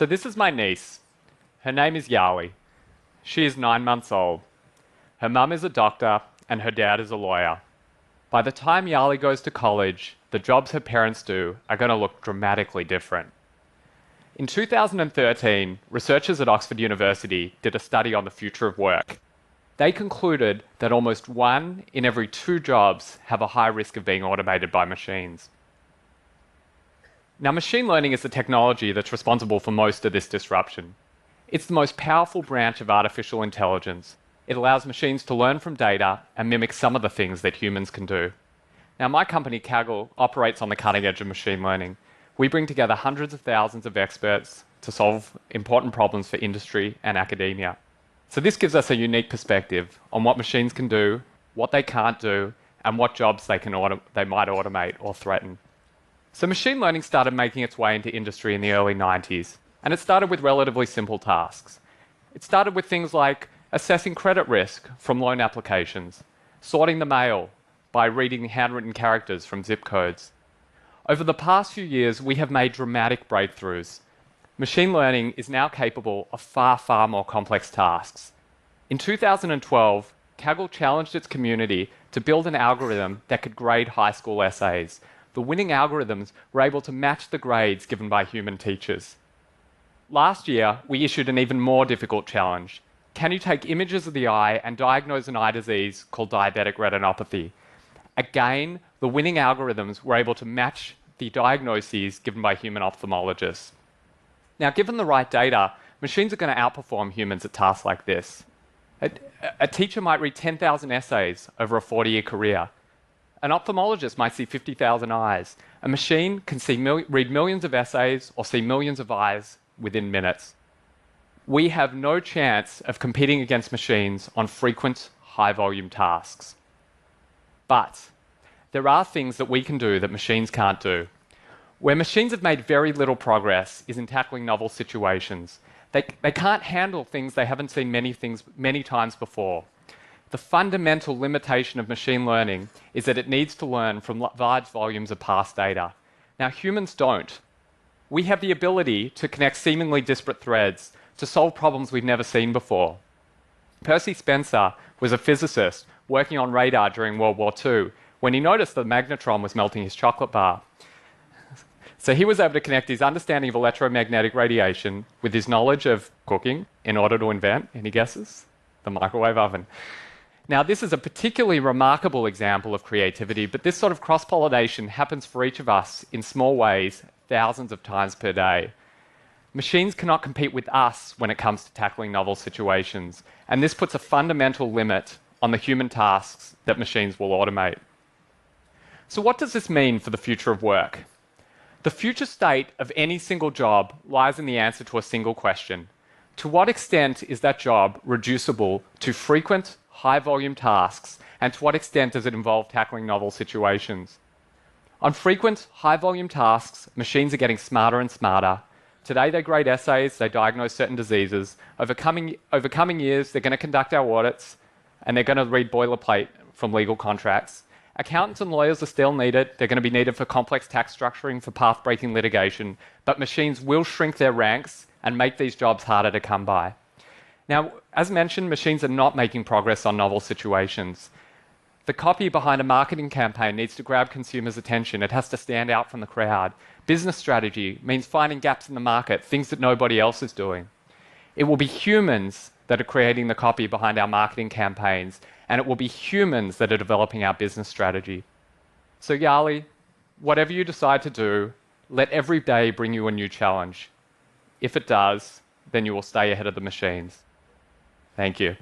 So this is my niece. Her name is Yali. She is 9 months old. Her mum is a doctor and her dad is a lawyer. By the time Yali goes to college, the jobs her parents do are going to look dramatically different. In 2013, researchers at Oxford University did a study on the future of work. They concluded that almost 1 in every 2 jobs have a high risk of being automated by machines. Now, machine learning is the technology that's responsible for most of this disruption. It's the most powerful branch of artificial intelligence. It allows machines to learn from data and mimic some of the things that humans can do. Now, my company, Kaggle, operates on the cutting edge of machine learning. We bring together hundreds of thousands of experts to solve important problems for industry and academia. So this gives us a unique perspective on what machines can do, what they can't do, and what jobs they might automate or threaten. So machine learning started making its way into industry in the early 90s, and it started with relatively simple tasks. It started with things like assessing credit risk from loan applications, sorting the mail by reading handwritten characters from zip codes. Over the past few years, we have made dramatic breakthroughs. Machine learning is now capable of far, far more complex tasks. In 2012, Kaggle challenged its community to build an algorithm that could grade high school essays. The winning algorithms were able to match the grades given by human teachers. Last year, we issued an even more difficult challenge. Can you take images of the eye and diagnose an eye disease called diabetic retinopathy? Again, the winning algorithms were able to match the diagnoses given by human ophthalmologists. Now, given the right data, machines are going to outperform humans at tasks like this. A teacher might read 10,000 essays over a 40-year career. An ophthalmologist might see 50,000 eyes. A machine can read millions of essays or see millions of eyes within minutes. We have no chance of competing against machines on frequent, high-volume tasks. But there are things that we can do that machines can't do. Where machines have made very little progress is in tackling novel situations. They can't handle things they haven't seen many times before. The fundamental limitation of machine learning is that it needs to learn from large volumes of past data. Now, humans don't. We have the ability to connect seemingly disparate threads to solve problems we've never seen before. Percy Spencer was a physicist working on radar during World War II when he noticed the magnetron was melting his chocolate bar. So he was able to connect his understanding of electromagnetic radiation with his knowledge of cooking in order to invent, any guesses? The microwave oven. Now, this is a particularly remarkable example of creativity, but this sort of cross-pollination happens for each of us in small ways, thousands of times per day. Machines cannot compete with us when it comes to tackling novel situations, and this puts a fundamental limit on the human tasks that machines will automate. So what does this mean for the future of work? The future state of any single job lies in the answer to a single question. To what extent is that job reducible to frequent, high-volume tasks, and to what extent does it involve tackling novel situations? On frequent, high-volume tasks, machines are getting smarter and smarter. Today they grade essays, they diagnose certain diseases. Over coming years, they're going to conduct our audits, and they're going to read boilerplate from legal contracts. Accountants and lawyers are still needed. They're going to be needed for complex tax structuring, for path-breaking litigation, but machines will shrink their ranks and make these jobs harder to come by. Now, as mentioned, machines are not making progress on novel situations. The copy behind a marketing campaign needs to grab consumers' attention. It has to stand out from the crowd. Business strategy means finding gaps in the market, things that nobody else is doing. It will be humans that are creating the copy behind our marketing campaigns, and it will be humans that are developing our business strategy. So Yali, whatever you decide to do, let every day bring you a new challenge. If it does, then you will stay ahead of the machines. Thank you.